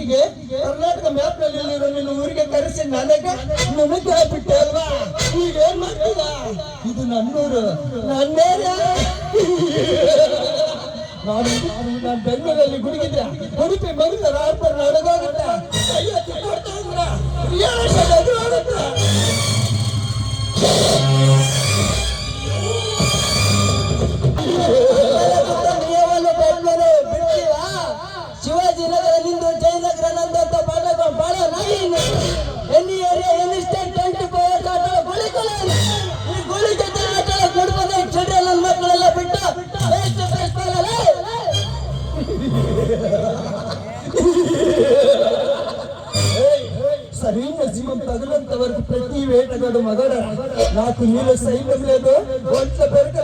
ಮೀಟಿಂಗಿಗೆ Karnataka map ನಲ್ಲಿ ನಿನ್ನ ಊರಿಗೆ ಕರೆಸಿ ನನಗೆ ಬಿಟ್ಟೆ ಅಲ್ವಾ? ಈಗ ಏನ್ ಮಾಡ್ತೀಯ? ಇದು ನನ್ನೂರು, ನನ್ನೇರ. ನಾನು ಬೆಂಗಳೂರಲ್ಲಿ ಗುಡುಗಿದ್ರೆ ಉಡುಪಿ ಮಂಗಳೂರು ಆರ್ಪರ್ ನಡೆದೋಗುತ್ತೆ. ಶಿವಾಜಿನಗರದಿಂದ ಜಯನಗರ ನಂದಂತ ಬಾಳ ಎಲ್ಲಿ ಏರಿಯಾ ಎಲ್ಲಿ ಸ್ಟೇಟ್ 24 ಆಟ ಈ ಗೋಳಿ ಜೊತೆ ಆಟ ಕೊಡ್ಬೋದು. ಚಡ್ರ ನನ್ನ ಮಕ್ಕಳೆಲ್ಲ ಬಿಟ್ಟು ಸರಿ ನರಸಿಂಹಂ ತಗಲಂತವರೆಗೂ ಪ್ರತಿ ವೇಟಗಾಡು ಮಗಡ నాకు నీళ్ళు సైన్యం లేదు ఒంట్లో పెరగ